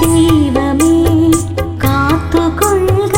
ദൈവമേ കാത്തുകൊള്ളുക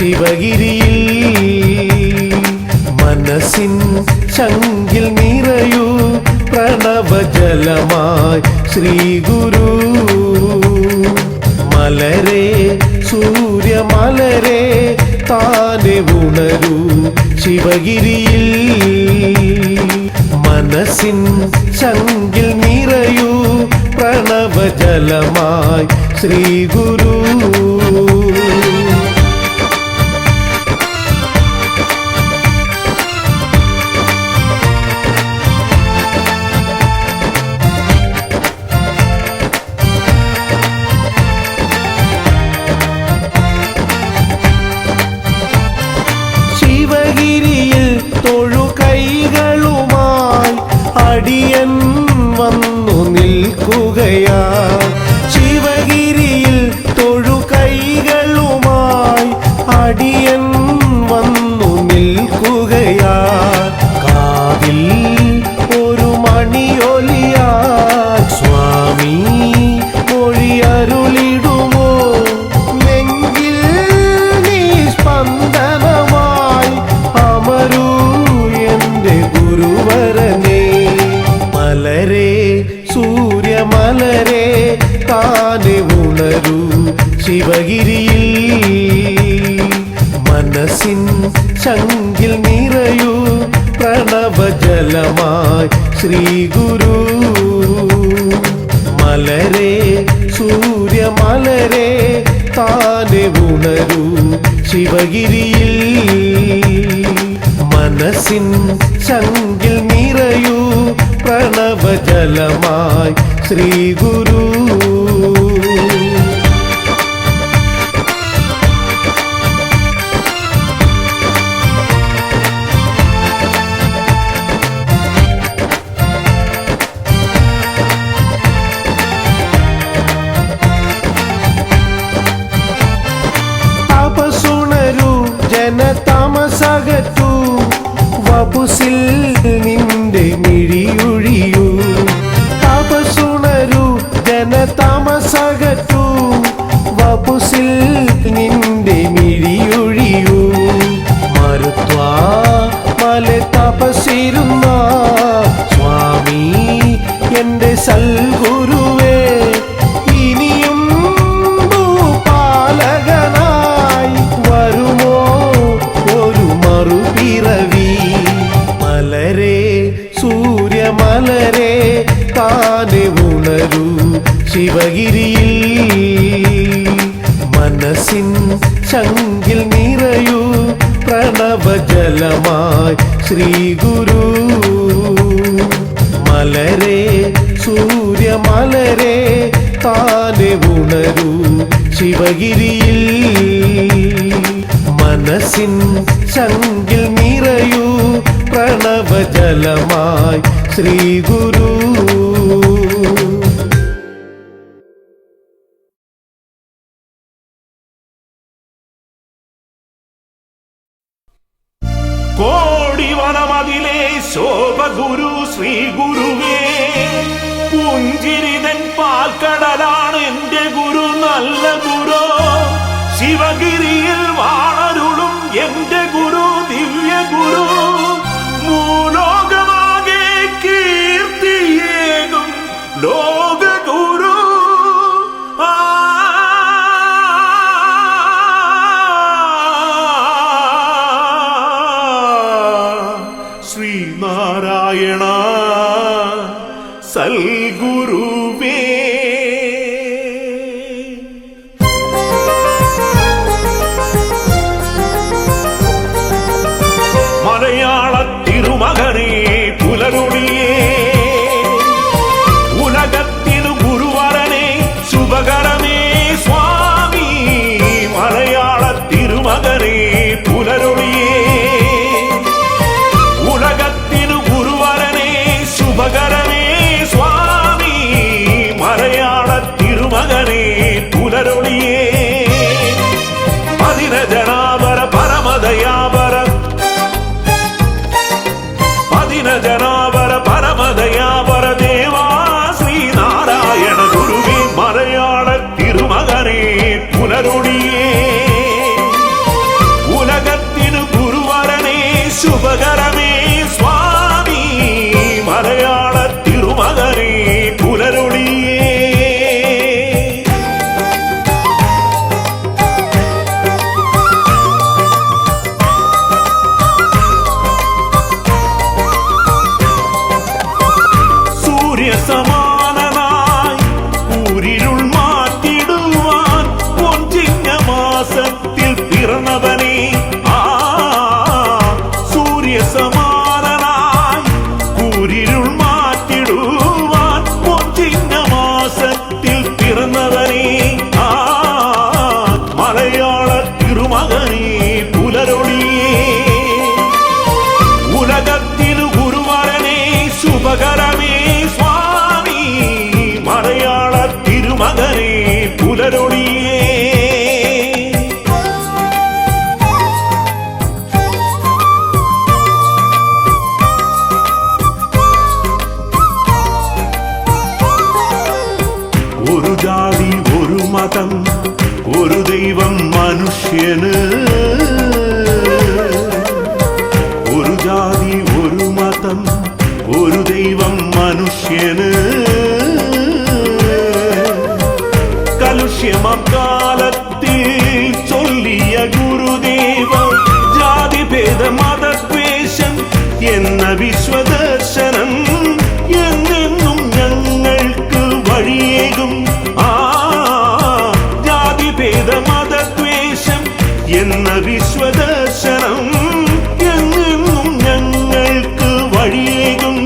ശിവഗിരിയിൽ മനസ്സിൻ ശങ്കിൽ നിറയൂ പ്രണവജലമായി ശ്രീ ഗുരു മലരെ സൂര്യമലരെ താനെ ഉണരൂ ശിവഗിരിയിൽ മനസ്സിൻ ശങ്കിൽ നിറയൂ പ്രണവജലമായി ശ്രീ ഗുരു ശിവഗിരിയിൽ തൊഴുകൈകളുമായി അടിയൻ വന്നു നിൽക്കുകയാ ശിവഗിരിയിൽ തൊഴുകൈകളുമായി അടിയൻ വന്നു നിൽക്കുകയാ കാതിൽ ഒരു മണിയൊലിയാ സ്വാമി മൊഴിയരുളിടുമോ നെഞ്ചിൽ നീ സ്പന്ദനമായി അമരൂ എന്റെ ഗുരുവരനെ മലരെ സൂര്യമലരെ താനെ ഉണരൂ ശിവഗിരിയിൽ മനസ്സിൻ ശങ്കിൽ നിറയൂ പ്രണവജലമായി ശ്രീ ഗുരു മലരെ സൂര്യമലരെ താനെ ഉണരൂ ശിവഗിരിയിൽ മനസ്സിൻ ശങ്കിൽ നിറയൂ പ്രണവജലമായി ശ്രീ ഗുരു തപസുണരൂ ജനതമസകറ്റൂ വപുസിൽ നിന്റെ മിഴിയൊഴിയൂ തപസുണരൂ ജനതമസകറ്റൂ വപുസിൽ നിന്റെ മിഴിയൊഴിയൂ മരുത്വാ മല തപസിരുന്ന സ്വാമി എന്റെ സൽഗുരുവേ ഇനിയും പാലകനായി വരുമോ ഒരു മറുപിറവി മലരെ സൂര്യമലരെ താനെ ഉണരൂ ശിവഗിരിയിൽ മനസ്സിൻ ശങ്കിൽ നിറയൂ പ്രണവജലമായി ശ്രീ ഗുരു മലരെ സൂര്യമലരെ താനെ ഉണരൂ ശിവഗിരിയിൽ മനസ്സിൻ ശങ്കിൽ നിറയൂ പ്രണവജലമായി ശ്രീ ഗുരു കോടിവനമതിലെ ശോഭഗുരു ശ്രീ ഗുരുവേ പുഞ്ചിരിതൻ പാൽക്കടലാണ് എന്റെ ഗുരു നല്ല ഗുരു ശിവഗിരിയിൽ വാണരുളും എന്റെ ഗുരു ദിവ്യ ഗുരു മൂലോകമാകെ കീർത്തിയേകും ലോക ഗുരു ശ്രീനാരായണ സൽഗുരുവേ മലയാള തിരുമകനേ പുലരുണിയേ ഉലകത്തിനു ഗുരുവരനെ ശുഭകരമേ സ്വാമി മലയാള തിരുമകനേ പുലരുണിയേ ഉലകത്തിനു ഗുരുവരനെ ശുഭകരമേ സ്വാമി ദൈവം മനുഷ്യന് കലുഷ്യമക്കാലത്തിൽ ചൊല്ലിയ ഗുരുദേവ ജാതിഭേദ മതദ്വേഷം എന്ന വിശ്വദർശനം എന്നെന്നും ഞങ്ങൾക്ക് വഴിയേകും. ജാതിഭേദ മതദ്വേഷം എന്ന വിശ്വദർശനം എന്നെന്നും ഞങ്ങൾക്ക് വഴിയേകും.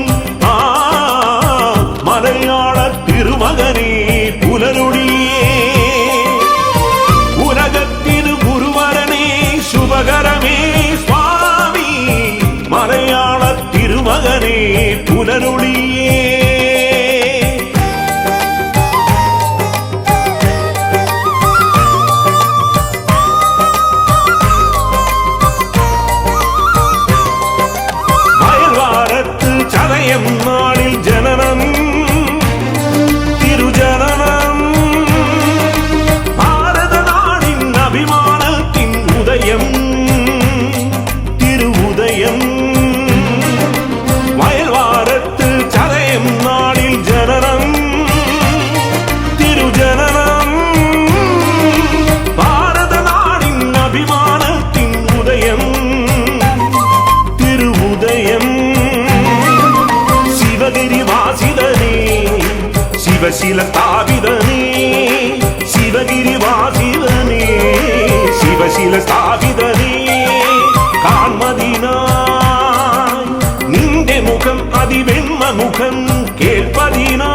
മലയാള തിരുമകനെ പുലരുളിയേ, ഉലകത്തിനു ഗുരുവരനെ ശുഭകരമേ സ്വാമി, മലയാള തിരുമകനെ പുലരുളിയേ. വയൽവാരത്ത് ചതയം നാളിൽ ജനനം, തിരുജനനം, ഭാരതനാടിൻ അഭിമാനത്തിൻ ഉദയം, തിരുവുദയം. വയൽവാരത്ത് ചതയം നാളിൽ ജനനം, തിരുജനനം, ഭാരതനാടിൻ അഭിമാനത്തിൻ ഉദയം, തിരുവുദയം. ശിവഗിരിവാസിതനേ ശിവശില സ്ഥാപിതനേ, ശിവഗിരിവാസിതനേ ശിവശില സ്ഥാപിതനേ, കാൺമതിനായി നിന്റെ മുഖം അതിവെണ്മ മുഖം കേൾപ്പതിനായി,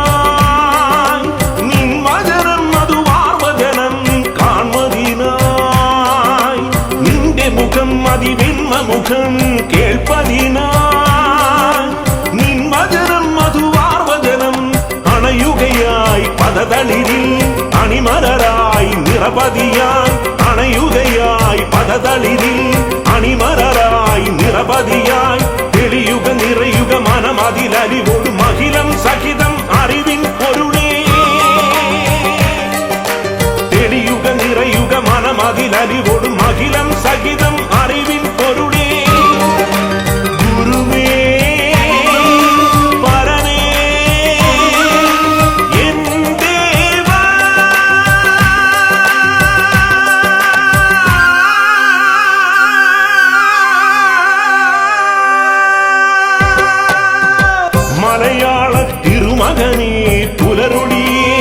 നിൻ വചനം അതു വാർവചനം കാൺമതിനായി, നിന്റെ മുഖം അതിവെണ്മ മുഖം കേൾപ്പതിനായി, നിൻ വചനം അതു വാർവചനം അണയുകയായി പദതളിരിൽ അണിമലരായി നിറപതിയായി, അണയുകയായി പദതളിരിൽ അണിമലരായി നിറപതിയായി, തെളിയുക നിറയുക മനമതിലലിവോട് മഹിളം സഹിതം അറിവിൻ പൊരുളേ, തെളിയുക നിറയുക മനമതിലലിവോട് മഹിളം സഹിതം അറിവിൻ പൊരുളേ. ഗുരുവേ പരനേ എൻ ദേവാ, മലയാള തിരുമകനെ പുലരുളിയേ,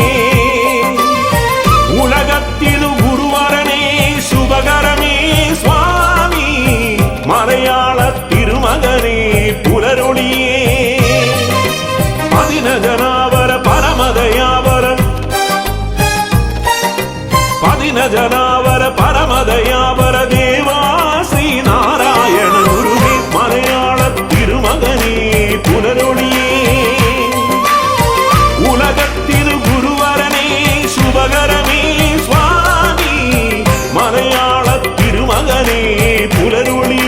ഉലകത്തിനു ഗുരുവരനെ ശുഭകരമേ സ്വാമി, മലയാള തിരുമകനെ പുലരുളിയേ. പതിനജനാവര പരമദയാവരം, പതിനജനാവര പരമദയാവര ദേവാ ശ്രീനാരായണ ഗുരുവേ, മലയാള തിരുമകനെ പുലരുളിയേ. ഉലകത്തിനു ഗുരുവരനെ ശുഭകരമേ സ്വാമി, മലയാള തിരുമകനെ പുലരുളിയേ.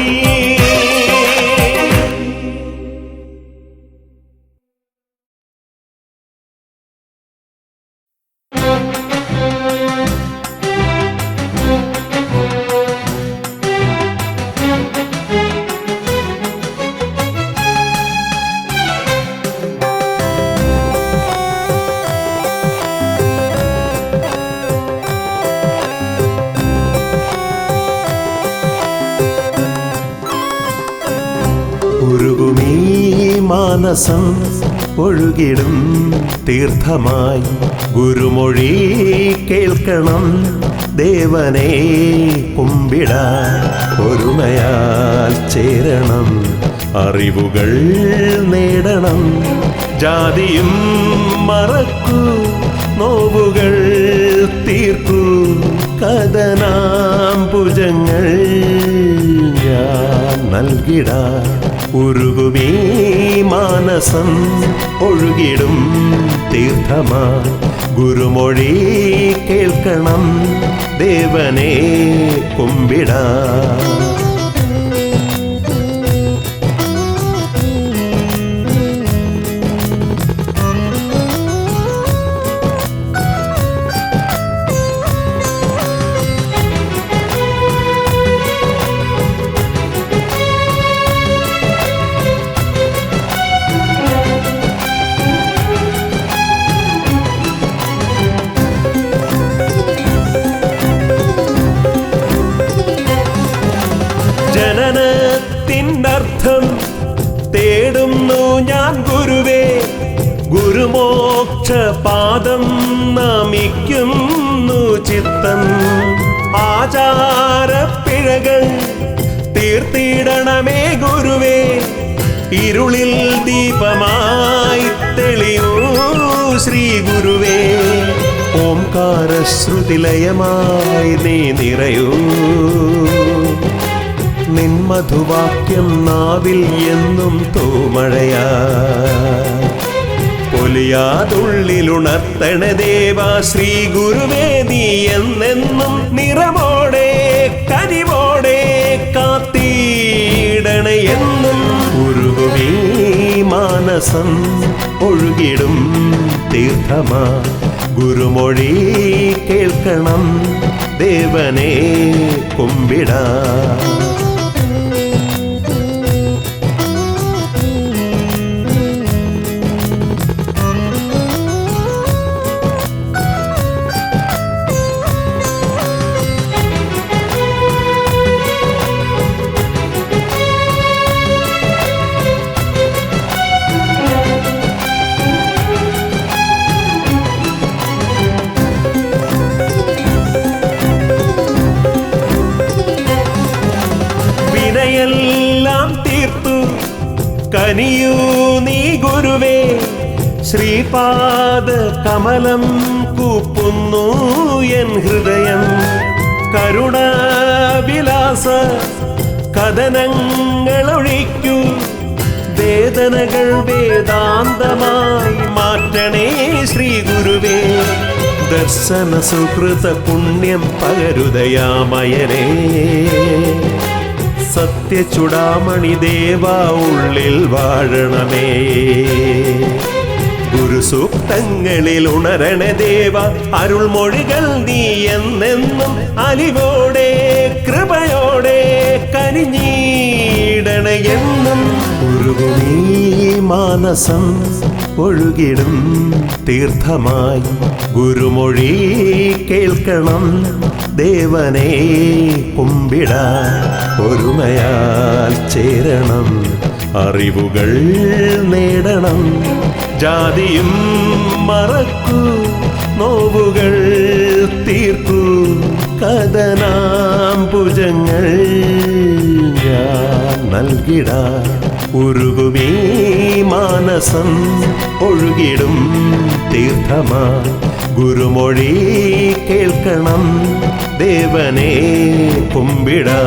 ഉരുകുമീ മാനസം ഒഴുകിടും തീർത്ഥമായി, ഗുരുമൊഴി കേൾക്കണം ദേവനെ കുമ്പിടാൻ, ഒരുമയാൽ ചേരണം അറിവുകൾ നേടണം, ജാതിയും മറക്കൂ നോവുകൾ തീർക്കൂ, കഥനാംബുജങ്ങൾ ഞാൻ നൽകിടാം. ഉരുകുമീ മാനസം ഒഴുകിടും തീർത്ഥമായി, ഗുരുമൊഴി കേൾക്കണം ദേവനെ കുമ്പിടാം. അറിവിനർത്ഥം തേടുന്നു ഞാൻ ഗുരുവേ. ഗുരുമോക്ഷപാദം നമിക്കുന്നു ചിത്തം. ആചാരപ്പിഴകൾ തീർത്തിടണമേ ഗുരുവേ. ഇരുളിൽ ദീപമായി തെളിയൂ ശ്രീ ഗുരുവേ. ഓംകാരശ്രുതിലയമായി നീ നിറയൂ. നിൻ മധുവാക്യം നാവിൽ എന്നും തൂമഴയാ. പൊലിയാതുള്ളിലുണർത്തണ ദേവാ ശ്രീ ഗുരുവേ. നീ എന്നെന്നും നിറമോടെ കനിവോടെ കാത്തിടണ എന്നും. ഉരുകുമീ മാനസം ഒഴുകിടും തീർത്ഥമാ. ഗുരുമൊഴി കേൾക്കണം ദേവനെ കുമ്പിടാ. എല്ലാം തീർത്തു കനിയൂ നീ ഗുരുവേ. ശ്രീപാദ കമലം കൂപ്പുന്നു എൻ ഹൃദയം. കരുണാവിലാസ കഥനങ്ങളൊഴിക്കൂ. വേദനകൾ വേദാന്തമായി മാറ്റണേ ശ്രീ ഗുരുവേ. ദർശന സുഹൃത പുണ്യം പകരുദയാമയനേ. സത്യചുടാമണി ദേവാ ഉള്ളിൽ വാഴണമേ. ഗുരുസൂക്തങ്ങളിൽ ഉണരണ ദേവ. അരുൾമൊഴികൾ നീ എന്നെന്നും അലിവോടെ കൃപയോടെ കനിഞ്ഞീടണ എന്നും. ഉരുകുമീ മാനസം ഒഴുകിടും തീർത്ഥമായി. ഗുരുമൊഴി കേൾക്കണം ദേവനെ കുമ്പിടാ. ഒരുമയാൽ ചേരണം അറിവുകൾ നേടണം. ജാതിയും മറക്കൂ നോവുകൾ തീർക്കൂ. കഥനാംബുജങ്ങൾ ഞാൻ നൽകിടാ. ഉരുകുമീ മാനസം ഒഴുകിടും തീർത്ഥമാ. ഗുരുമൊഴി കേൾക്കണം ദേവനെ കുമ്പിടാ.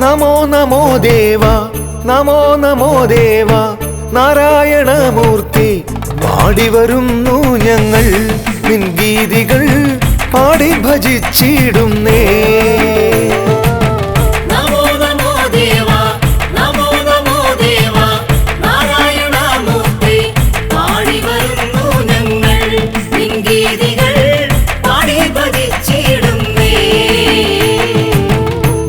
നമോ നമോ ദേവ നമോ നമോ ദേവ നാരായണമൂർത്തി പാടി വരുന്നു ഞങ്ങൾ നിൻ ഗീതികൾ പാടി ഭജിച്ചിടുന്നേ. നമോ നമോ ദേവ നമോ നമോ ദേവ നാരായണമൂർത്തി പാടി വരുന്നു ഞങ്ങൾ നിൻ ഗീതികൾ പാടി ഭജിച്ചിടുന്നേ.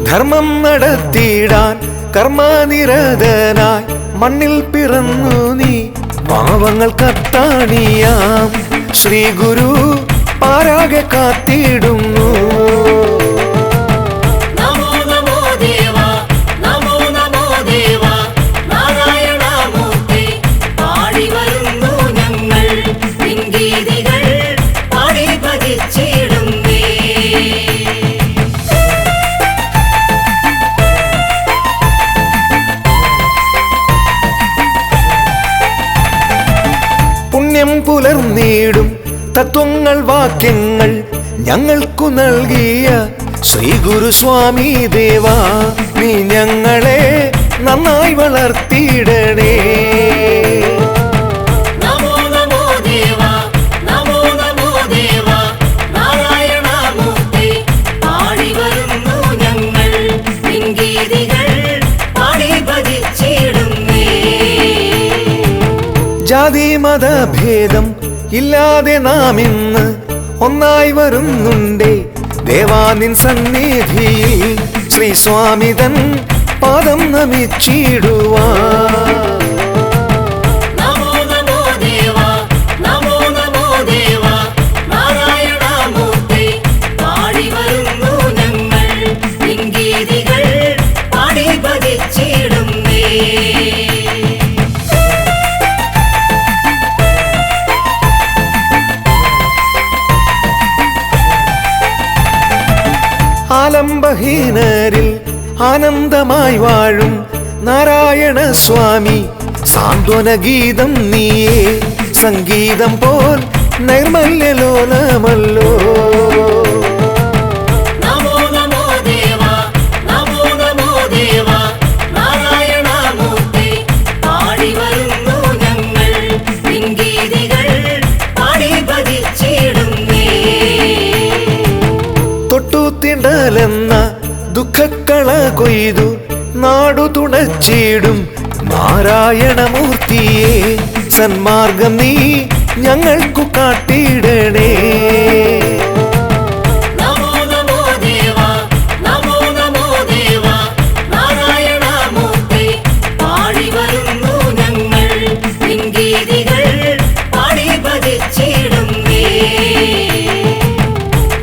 ധർമ്മം നടത്തിയിടാൻ കർമ്മനിരതനായി മണ്ണിൽ പിറന്നു നീ പാവങ്ങൾ കത്താണിയാം ശ്രീ ഗുരു പാരാകെ കാത്തിടുന്നു. നമോ നമോ ദേവ നമോ നമോ ദേവ നാരായണമൂർത്തി പാടി വരുന്നു ഞങ്ങൾ നിൻ ഗീതികൾ പാടി ഭജിച്ചിടുന്നേ. പുണ്യം പുലർന്നിടും തത്വങ്ങൾ വാക്യങ്ങൾ ഞങ്ങൾക്കു നൽകിയ ശ്രീ ഗുരുസ്വാമി ദേവ നീ ഞങ്ങളെ നന്നായി വളർത്തിയിടണേ. നമോ നമോ ദേവ നമോ നമോ ദേവ നാരായണമൂർത്തി പാടി വരുന്നു ഞങ്ങൾ നിൻ ഗീതികൾ പാടി ഭജിച്ചിടുന്നേ. ജാതി മതഭേദം ഇല്ലാതെ നാം ഇന്ന് ഒന്നായി വരുന്നുണ്ടേ ദേവാ നിൻ സന്നിധിയിൽ ശ്രീ സ്വാമിതൻ പാദം നമിച്ചിടുവാൻ. നമോ നമോ ദേവ നമോ നമോ ദേവ നാരായണമൂർത്തി പാടി വരുന്നു ഞങ്ങൾ നിൻ ഗീതികൾ പാടി ഭജിച്ചിടുന്നേ. ആലംബഹീനരിൽ ആനന്ദമായി വാഴും നാരായണ സ്വാമി സാന്ത്വന ഗീതം നീയേ സംഗീതം പോൽ നൈർമല്യലോലമല്ലോ. നമോ നമോ ദേവ നമോ നമോ ദേവ നാരായണമൂർത്തി പാടി വരുന്നു ഞങ്ങൾ നിൻ ഗീതികൾ പാടി ഭജിച്ചിടുന്നേ. തൊട്ടുത്തിണ്ടലെന്ന ദുഃഖക്കള കൊയ്തു നാടു തുണച്ചിടും നാരായണമൂർത്തിയെ സന്മാർഗം നീ ഞങ്ങൾക്കു കാട്ടിയിടണേ. നമോ നമോ ദേവ നമോ നമോ ദേവ നാരായണമൂർത്തി പാടി വരുന്നു ഞങ്ങൾ നിൻ ഗീതികൾ പാടി ഭജിച്ചിടുന്നേ.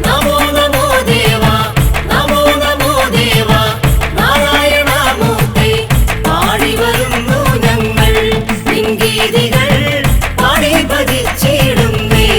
നമോ നമോ ദേവ നമോ നമോ ദേവ നാരായണമൂർത്തി പാടി വരുന്നു ഞങ്ങൾ നിൻ ഗീതികൾ പാടി ഭജിച്ചിടുന്നേ.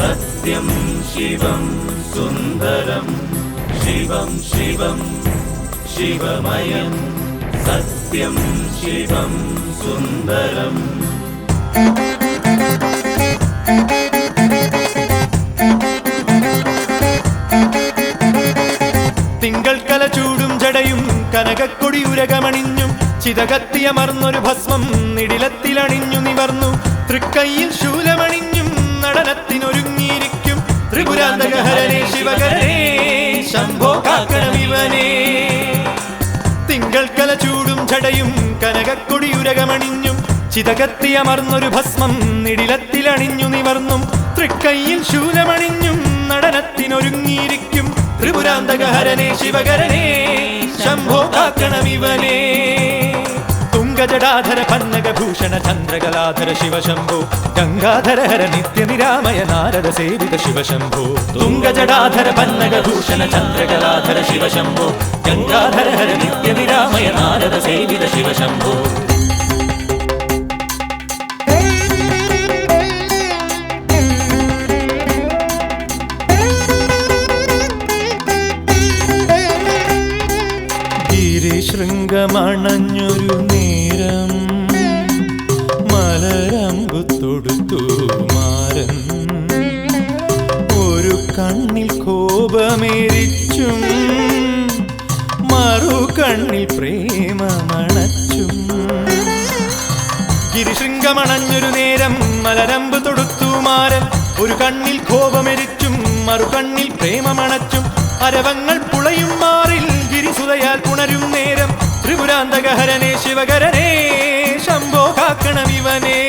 സത്യം ശിവം സുന്ദരം ശിവം ശിവം ശിവമയം സത്യം ശിവം സുന്ദരം തിങ്കൾ കല ചൂടും ജടയും കനകക്കൊടി ഉരകമണിഞ്ഞും ചിതകത്തിയമർന്നൊരു ഭസ്മം നിടിലത്തിലണിഞ്ഞു നിവർന്നു തൃക്കൈയിൽ ശൂലമണിഞ്ഞും നടനത്തിനൊരുങ്ങിയിരിക്കും ത്രിപുരാന്തകഹരനേ ശിവകരനേ ശംഭോ കാക്കണമിവനേ തിങ്കൾ കല ചൂടും ജടയും കനകക്കൊടി ഉരകമണിഞ്ഞും ചിതകത്തിയമർന്നൊരു ഭസ്മം നിടിലത്തിലണിഞ്ഞു നിവർന്നും തൃക്കൈയിൽ ശൂലമണിഞ്ഞും നടനത്തിനൊരുങ്ങിയിരിക്കും ത്രിപുരാന്തകഹരനേ ശിവകരനേ ശംഭോ കാക്കണമിവനേ തുംഗജടാധര പന്നകഭൂഷണ ചന്ദ്രകലാധര ശിവശംഭോ ഗംഗാധര ഹര നിത്യനിരാമയ നാരദ സേവിത ശിവശംഭോ തുംഗജടാധര പന്നകഭൂഷണ ചന്ദ്രകലാധര ശിവശംഭോ ഗംഗാധര ഹര നിത്യനിരാമയ നാരദ സേവിത ശിവശംഭോ ശൃംഗമണഞ്ഞൊരു നേരം മലരമ്പു തൊടുത്തു മാരൻ ഒരു കണ്ണിൽ കോപമേരിച്ചും മറു കണ്ണിൽ പ്രേമമണച്ചും ഗിരിശൃംഗമണഞ്ഞൊരു നേരം മലരമ്പ് തൊടുത്തു മാരൻ ഒരു കണ്ണിൽ കോപമെരിച്ചും മറു കണ്ണിൽ പ്രേമമണച്ചും അരവങ്ങൾ പുളയും മാറിൽ ഗിരിസുതയാൽ പുണരും നേരം ത്രിപുരാന്തകഹരനേ ശിവകരനേ ശംഭോ കാക്കണമിവനേ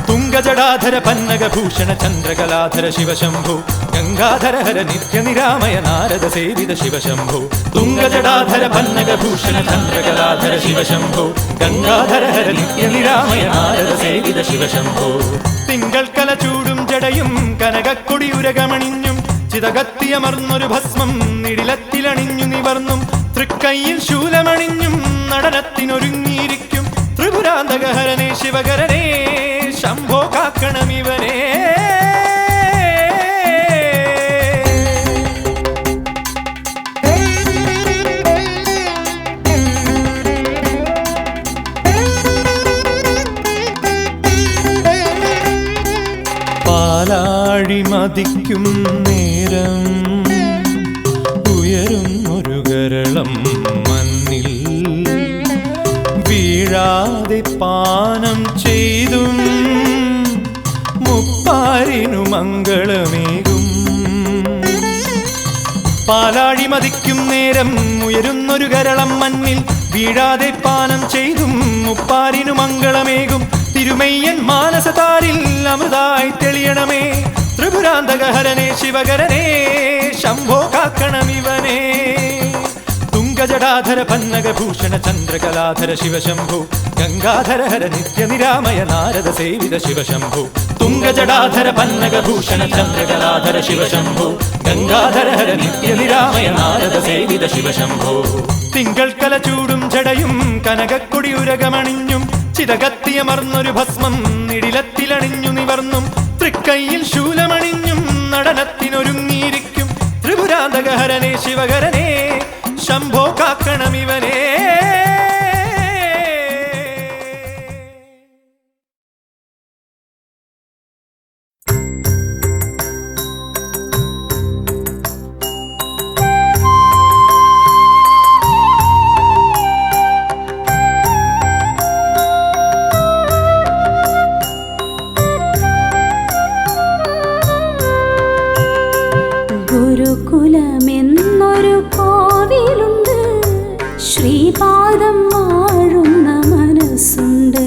തുംഗജടാധര പന്നകഭൂഷണ ചന്ദ്രകലാധര ശിവശംഭോ ഗംഗാധര ഹര നിത്യനിരാമയ നാരദ സേവിത ശിവശംഭോ തുംഗജടാധര പന്നകഭൂഷണ ചന്ദ്രകലാധര ശിവശംഭോ ഗംഗാധര ഹര നിത്യനിരാമയ നാരദ സേവിത ശിവശംഭോ തിങ്കൾ കല ചൂടും ജടയും കനകക്കൊടി ഉരകമണിഞ്ഞും ചിതകത്തിയമർന്നൊരു ഭസ്മം നിടിലത്തിലണിഞ്ഞു നിവർന്നും തൃക്കൈയിൽ ശൂലമണിഞ്ഞും നടനത്തിനൊരുങ്ങിയിരിക്കും ത്രിപുരാന്തകഹരനേ ശിവകരനേ ശംഭോ കാക്കണമിവനേ പാലാഴി മതിക്കും നേരം ഉയരുന്നൊരു ഗരളം മണ്ണിൽ വീഴാതെ പാനം ചെയ്തും മുപ്പാരിനു മംഗളമേകും പാലാഴി മതിക്കും നേരം ഉയരുന്നൊരു ഗരളം മണ്ണിൽ വീഴാതെ പാനം ചെയ്തും മുപ്പാരിനു മംഗളമേകും തിരുമയ്യൻ മാനസതാരിൽ അമൃതായി തെളിയണമേ ത്രിപുരാന്തകഹരനേ ശിവകരനേ ശംഭോ കാക്കണമിവനേ തുംഗജടാധര പന്നകഭൂഷണ ചന്ദ്രകലാധര ശിവശംഭോ ഗംഗാധര ഹര നിത്യനിരാമയ നാരദ സേവിത ശിവശംഭോ തുംഗജടാധര പന്നകഭൂഷണ ചന്ദ്രകലാധര ശിവശംഭോ ഗംഗാധര ഹര നിത്യനിരാമയ നാരദ സേവിത ശിവശംഭോ തിങ്കൾ കല ചൂടും ജടയും കനകക്കൊടി ഉരകമണിഞ്ഞും ചിതകത്തിയമർന്നൊരു ഭസ്മം നിടിലത്തിലണിഞ്ഞു നിവർന്നും തൃക്കൈയിൽ ശൂലമണിഞ്ഞും നടനത്തിനൊരുങ്ങിയിരിക്കും ത്രിപുരാന്തകഹരനേ ശിവകരനേ ശംഭോ കാക്കണമിവനേ ഗുരുകുലമെന്നൊരു കോവിലുണ്ട് ശ്രീപാദം വാഴുന്ന മനസ്സുണ്ട്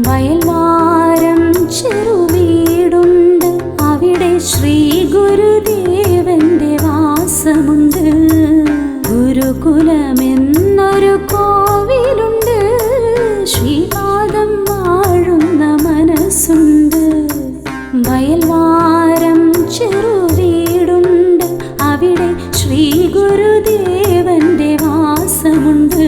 വയൽവാരം ചെറുവീടുണ്ട് അവിടെ ശ്രീ ഗുരുദേവന്റെ വാസമുണ്ട് ഗുരുകുലമെന്നൊരു കോവിലുണ്ട് ശ്രീപാദം വാഴുന്ന മനസ്സുണ്ട് വയൽവാരം ചെറുവീടുണ്ട് അവിടെ ശ്രീ ഗുരുദേവന്റെ വാസമുണ്ട്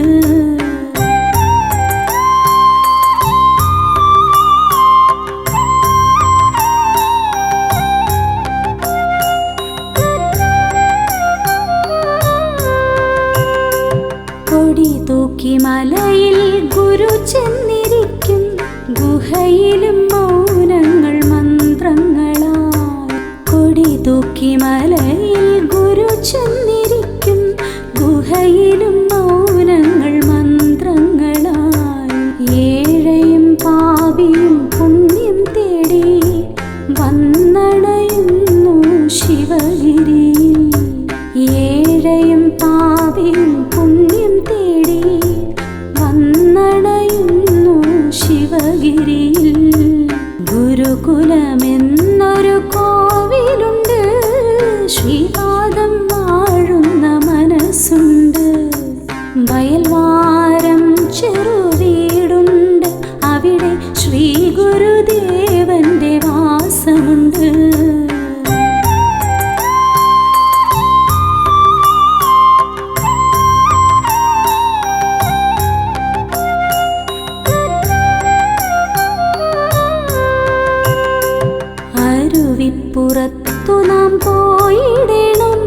അരുവിപ്പുറത്തു നാം പോയിടണം,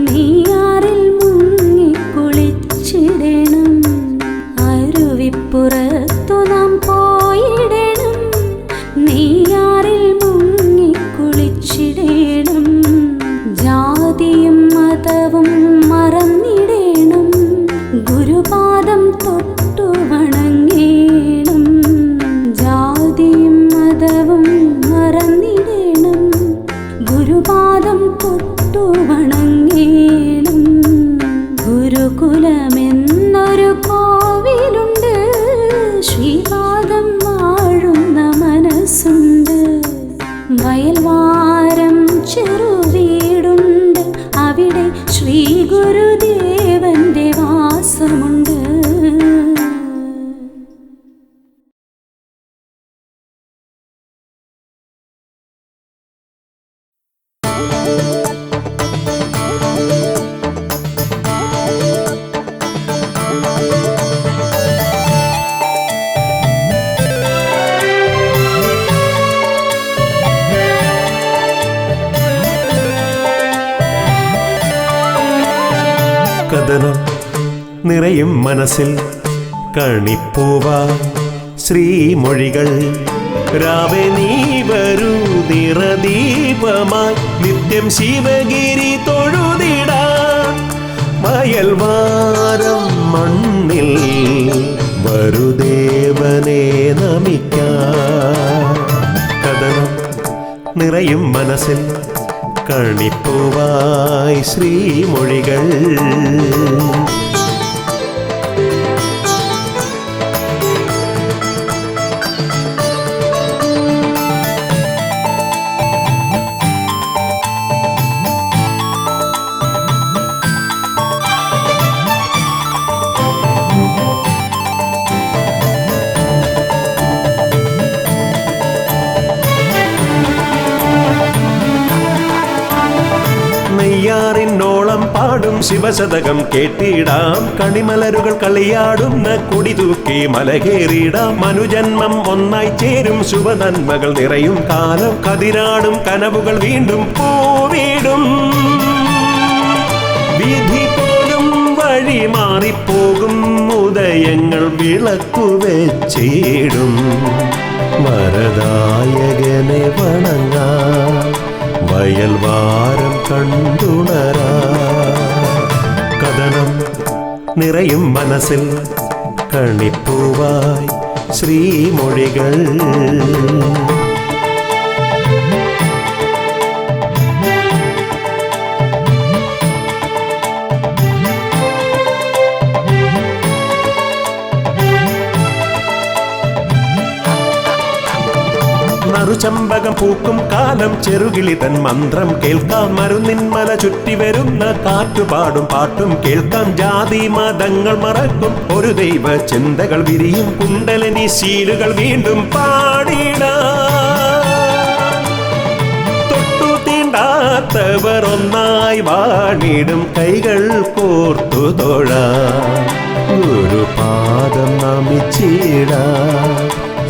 നെയ്യാറിൽ മുങ്ങിക്കുളിച്ചിടണം. അരുവിപ്പുറത്തു നാം പോയിടണം, നെയ്യാറിൽ മുങ്ങിക്കുളിച്ചിടണം. ജാതിയും മതവും മറന്നിടണം, ഗുരുപാദം തൊട്ടു വണങ്ങേണം. ജാതിയും മതവും മറന്നിടണം, ഗുരുപാദം തൊട്ടു വണങ്ങേണം. ഗുരുകുലമെന്നൊരു കോവിലുണ്ട്, ശ്രീപാദം വാഴുന്ന മനസ്സുണ്ട്. വയൽവാരം ചെറുവീടുണ്ട്, അവിടെ ശ്രീ ഗുരുദേവന്റെ വാസമുണ്ട്. കഥനം നിറയും മനസ്സിൽ കണിപ്പൂവാ ശ്രീമൊഴികൾ. രാവേ നീ വരൂ നിറദീപമായി, നിത്യം ശിവഗിരി തൊഴുതിടാൻ. വയൽവാരം മണ്ണിൽ വരുദേവനെ നമിക്കാൻ. കഥനം നിറയും മനസ്സിൽ കണിപ്പൂവായി ശ്രീമൊഴികൾ. നെയ്യാറിനോളം പാടും ശിവശതകം കേട്ടിടാം. കണിമലരുകൾ കളിയാടുന്ന കൊടി തൂക്കി മലകേറിടാം. മനുജന്മം ഒന്നായി ചേരും ശുഭനന്മകൾ നിറയും കാലം. കതിരാടും കനവുകൾ വീണ്ടും പൂവിടും. വിധി പോലും വഴി മാറിപ്പോകും, ഉദയങ്ങൾ വിളക്കുവെച്ചിടും. വരദായകനെ വണങ്ങാം, വയൽവാരം കണ്ടുണരാ. കഥനം നിറയും മനസ്സിൽ കണിപ്പൂവായി ശ്രീമൊഴികൾ. നറുചമ്പകം പൂക്കും കാലം, ചെറുകിളി തൻ മന്ത്രം കേൾക്കാം. മരുന്നിൻ മല ചുറ്റി വരുന്ന കാറ്റുപാടും പാട്ടും കേൾക്കാം. ജാതി മതങ്ങൾ മറക്കും, ഒരു ദൈവ ചിന്തകൾ വിരിയും. കുണ്ടലിനി ശീലുകൾ വീണ്ടും പാടിടാം. തൊട്ടു തീണ്ടാത്തവർ ഒന്നായി വാണിടും, കൈകൾ കോർത്തു തൊഴാം. ഗുരുപാദം നമിച്ചിടാം,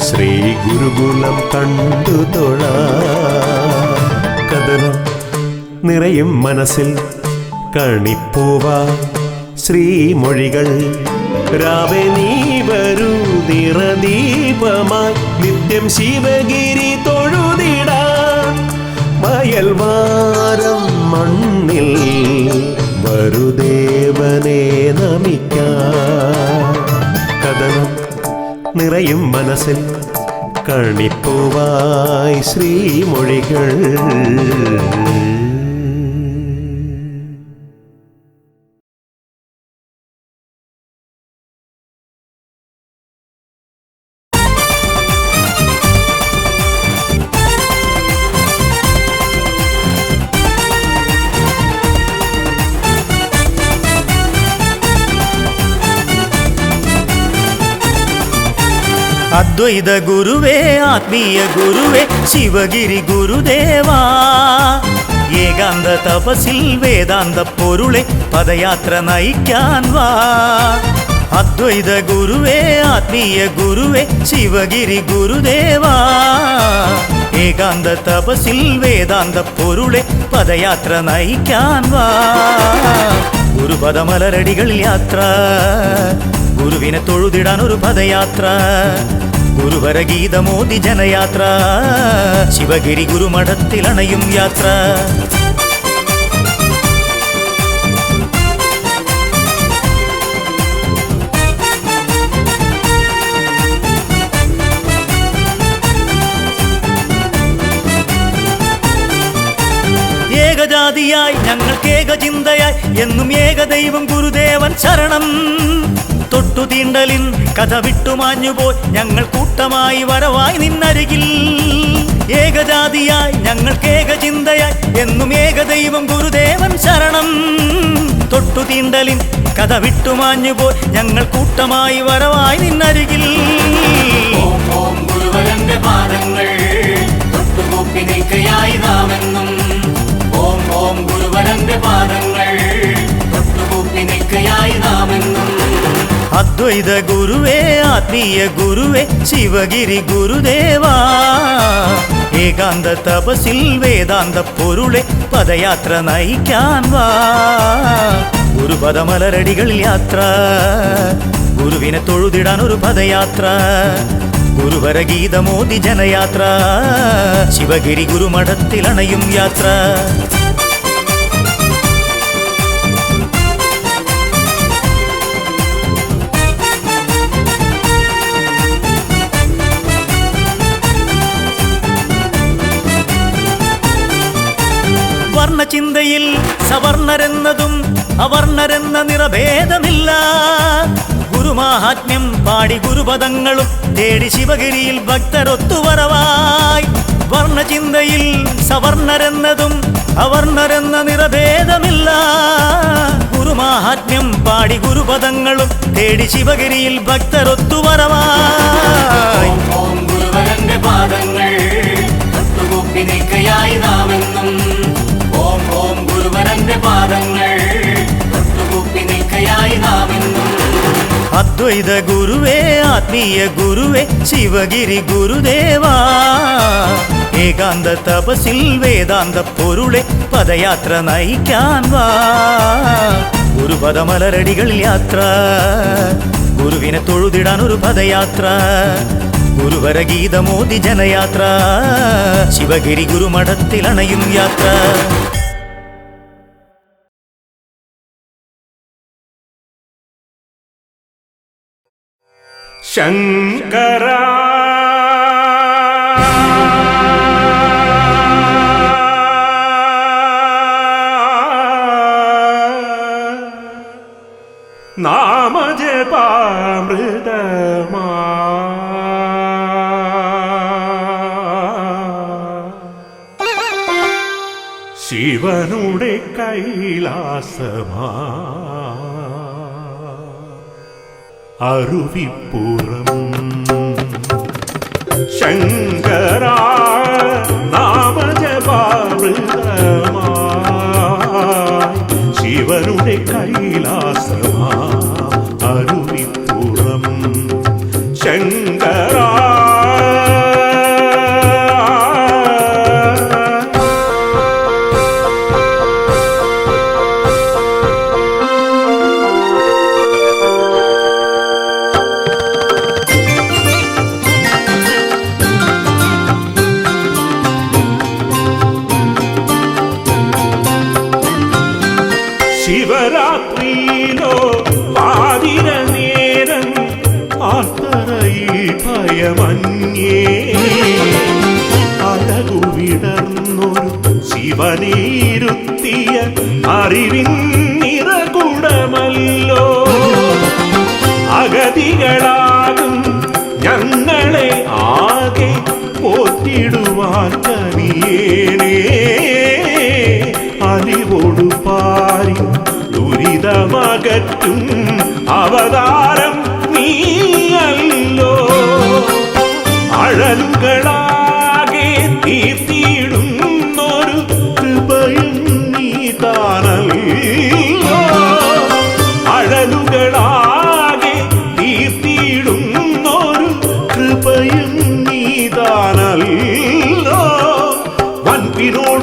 ശ്രീ ഗുരുകുലം കണ്ടു തൊഴാം. കഥനം നിറയും മനസ്സിൽ കണിപ്പൂവാ ശ്രീമൊഴികൾ. രാവേ നീ വരൂ നിറദീപമായി, നിത്യം ശിവഗിരി തൊഴുതിടാൻ. വയൽവാരം മണ്ണിൽ വരുദേവനെ നമിക്കാൻ. കഥനം നിറയും മനസ്സിൽ കണിപ്പൂവായി ശ്രീമൊഴികൾ. അദ്വൈത ഗുരുവേ, ആത്മീയ ഗുരുവേ, ശിവഗിരി ഗുരുദേവാ. ഏകാന്ത തപസിൽ വേദാന്ത പൊരുളെ പദയാത്ര നയിക്കാൻ വാ. അദ്വൈത ഗുരുവേ ആത്മീയ ഗുരുവേ ശിവഗിരി ഗുരുദേവാ ഏകാന്ത തപസിൽ വേദാന്ത പൊരുളെ പദയാത്ര നയിക്കാൻ വാ ഗുരുപദമലരടികളിൽ യാത്ര ഗുരുവിനെ തൊഴുതിടാൻ ഒരു പദയാത്ര ഗുരുവര ഗീതമോദി ജനയാത്ര ശിവഗിരി ഗുരുമഠത്തിലണയും യാത്ര ഏകജാതിയായി ഞങ്ങൾക്ക് ഏകചിന്തയായി എന്നും ഏകദൈവം ഗുരുദേവൻ ശരണം തൊട്ടു തീണ്ടലിൻ കഥ വിട്ടുമാഞ്ഞുപോയി ഞങ്ങൾ കൂട്ടമായി വരവായി നിന്നരികിൽ ഏകജാതിയായി ഞങ്ങൾക്ക് ഏകചിന്തയായി എന്നും ഏകദൈവം ഗുരുദേവൻ ശരണം തൊട്ടു തീണ്ടലിൻ കഥ വിട്ടുമാഞ്ഞുപോയി ഞങ്ങൾ കൂട്ടമായി വരവായി നിന്നരികിൽ ഓം ഓം ഗുരുവരന്റെ പാദങ്ങൾ തൊട്ടുകൂപ്പി നിൽക്കയായി നാമെന്നും ഓം ഓം ഗുരുവരന്റെ പാദങ്ങൾ തൊട്ടുകൂപ്പി നിൽക്കയായി നാമെന്നും അദ്വൈത ഗുരുവേ ആത്മീയ ഗുരുവേ ശിവഗിരി ഗുരുദേവാ ഏകാന്ത തപസിൽ വേദാന്ത പൊരുളെ പദയാത്ര നയിക്കാൻ വാ ഗുരുപദമലരടികളിൽ യാത്ര ഗുരുവിനെ തൊഴുതിടാൻ ഒരു പദയാത്ര ഗുരുവര ഗീതമോദി ജനയാത്ര ശിവഗിരി ഗുരുമഠത്തിലണയും യാത്ര വർണ്ണചിന്തയിൽ സവർണരെന്നതും അവർണരെന്ന നിറഭേദമില്ല ഗുരുമാഹാത്മ്യം പാടി ഗുരുപദങ്ങളും തേടി ശിവഗിരിയിൽ ഭക്തരൊത്തുവരവായി വർണ്ണചിന്തയിൽ സവർണരെന്നതും അവർണരെന്ന നിറഭേദമില്ല ഗുരുമാഹാത്മ്യം പാടി ഗുരുപദങ്ങളും തേടി ശിവഗിരിയിൽ ഭക്തരൊത്തുവരവായി ഓം ഗുരുവരന്റെ പാദങ്ങൾ തൊട്ടുകൂപ്പി നിൽക്കയായി നാമെന്നും ഓം ഓം ഗുരുവരന്റെ പാദങ്ങൾ തൊട്ടുകൂപ്പി നിൽക്കയായി നാമെന്നും അദ്വൈത ഗുരുവേ ആത്മീയ ഗുരുവേ ശിവഗിരി ഗുരുദേവാ ഏകാന്ത തപസിൽ വേദാന്ത പൊരുളെ പദയാത്ര നയിക്കാൻ വാ ഗുരുപദമലരടികളിൽ യാത്ര ഗുരുവിനെ തൊഴുതിടാൻ ഒരു പദയാത്ര ഗുരുവര ഗീതമോദി ജനയാത്ര ശിവഗിരി ഗുരുമഠത്തിലണയും യാത്ര ശങ്കര നാമജപാമൃതമാ ശിവനുടെ കൈലാസമാ അരുവിപ്പുറം ശങ്കര നാമജപാമൃതമാ ശിവനുടെ കൈലാസമാ അരുവിപ്പുറം ശങ്കര ശിവരാത്രിയിലോ പാതിര നേരം ആർത്തറയിൽ ഭയമന്യേ അഴകുവിടർന്നൊരു ശിവനീരുത്തിയ അറിവിൻ നിറകുടമല്ലോ അഗതികളാകും ഞങ്ങളെ ആകെ പോറ്റിടുവാൻ കനിയേനേ അലിവോടു പാരി ദുരിതമകറ്റും അവതാരം നീയല്ലോ അഴലുകളാകെ തീർത്തിടുന്നൊരു കൃപയും നീ താനല്ലോ അഴലുകളാകെ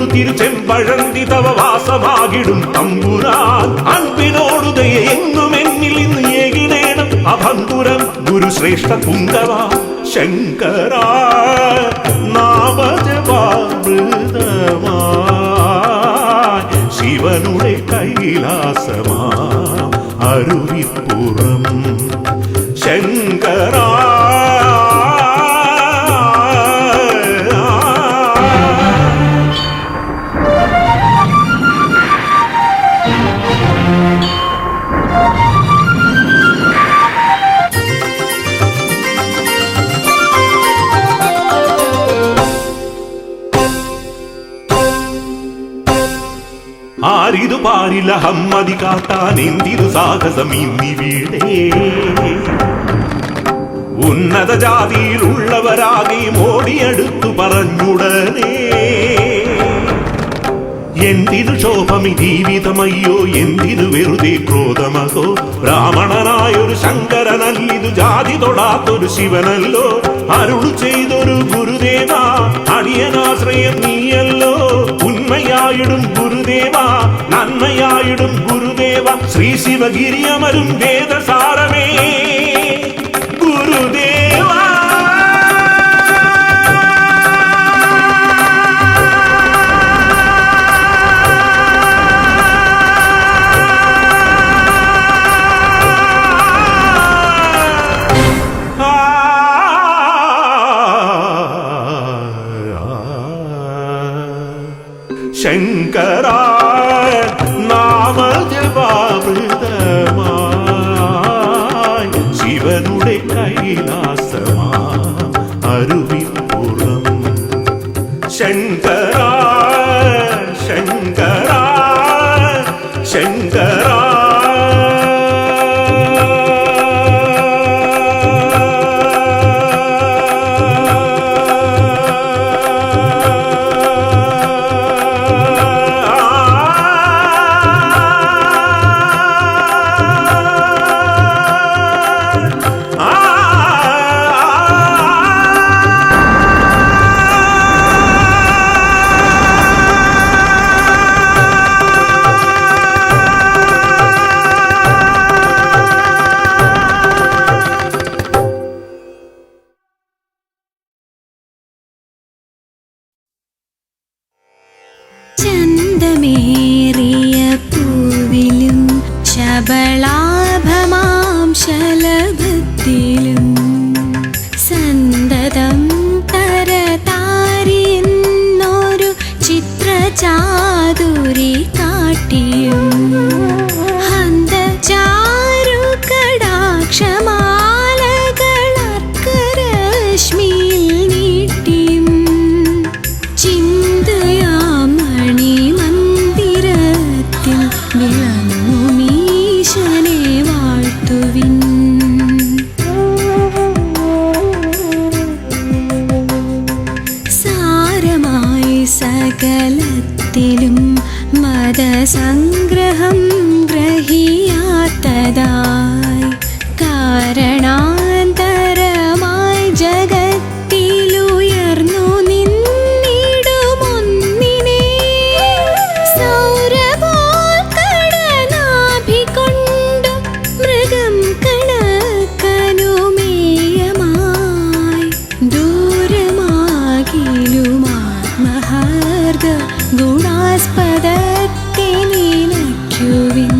തിരുമുടിയോടു തിരുച്ചെമ്പഴന്തി തവ വാസമാകിടും തമ്പുരാൻ അൻപിനോടു ദയ എന്നും എന്നിൽ ഇന്ന് ഏകിടേണം അഭംഗുരം ഗുരുശ്രേഷ്ഠ പുങ്കവ ശങ്കര നാമജപാമൃതമായി ശിവനുടെ കൈലാസമാ അരുവിപ്പുറം ശങ്കര ആരിതു പാരില്ല ഹമ്മതി കാട്ടാൻ എന്തിരു സാഹസം ഇന്നിവിടെ ഉന്നത ജാതിയിലുള്ളവരാകെ മോടിയെടുത്തു പറഞ്ഞുടനെ എന്തിനു ശോഭമി ജീവിതമയ്യോ എന്തിനു വെറുതെ ക്രോധമകോ ബ്രാഹ്മണനായൊരു ശങ്കരനല്ലിതു ജാതി തൊടാത്തൊരു ശിവനല്ലോ അരുളു ചെയ്തൊരു ഗുരുദേവ അടിയനാശ്രയം നീയല്ലോ ഉന്മയായിടും ഗുരുദേവ നന്മയായിടും ഗുരുദേവ ശ്രീ ശിവഗിരിയമരും വേദസാരമേ ഗുരുദേവ ശങ്കര നാമജപാമൃതമായി ശിവനുടെ കൈലാസമാ അരുവിപ്പുറം ശങ്കര ശങ്കര ശങ്കര ചന്തമേറിയ പൂവിലും ശബളാഭമാം ശലഭത്തിലും സന്തതം തരതാരിന്നൊരു ചിത്രചാതുരി കാട്ടിയും ഹന്തചാരു കടാക്ഷമാലകളർക്കരശ്മിയിൽ നീട്ടിയും ചിന്തയാം മണിമന്ദിരത്തിൽ വിളങ്ങുമീശനെ വാഴ്ത്തുവിൻ സാരമായി സകലത്തിലും മതസംഗ്രഹം ഗ്രഹിയാത്തതായി കാരണാന്തരമായി ജഗത്തിലുയർന്നു നിന്നിടുമൊന്നിനെ സൗരഭോൽ കടനാഭികൊണ്ടു മൃഗം കണക്കനുമേയമായി ദൂരമാകിലുമാത്മഹാർഗ ഗുണാസ്പദത്തെ നിലയ്ക്കുവിൻ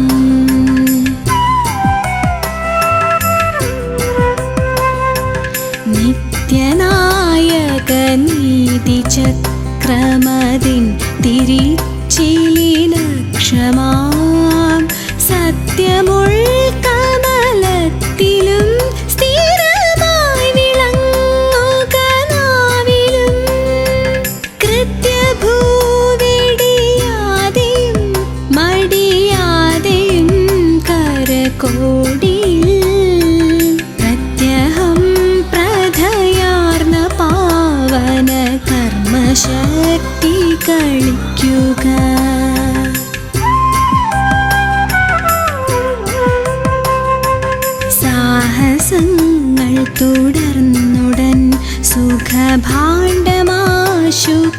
നിത്യനായക നീതിചക്രമതിൻ തിരിച്ചിലിലക്ഷമാം സത്യമുൾക്കമലത്തിലും സ്ഥിരമായി വിളങ്ങുക നാവിലും കൃത്യഭൂവിടിയാതെയും മടിയാതെയും കരകോടിയിൽ പ്രത്യഹം പ്രധയാർന്ന പാവന കർമ്മശക്തി കളിക്കുക സാഹസങ്ങൾ തുടർന്നുടൻ സുഖഭാണ്ഡമാശു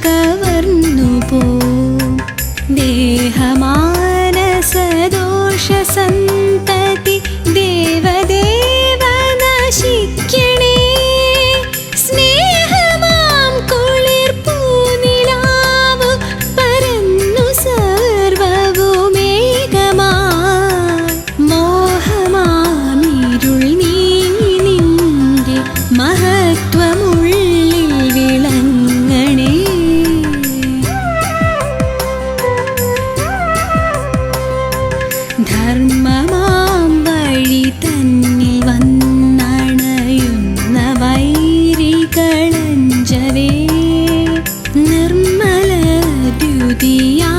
കവർന്നുപോ സ്തുതിയാ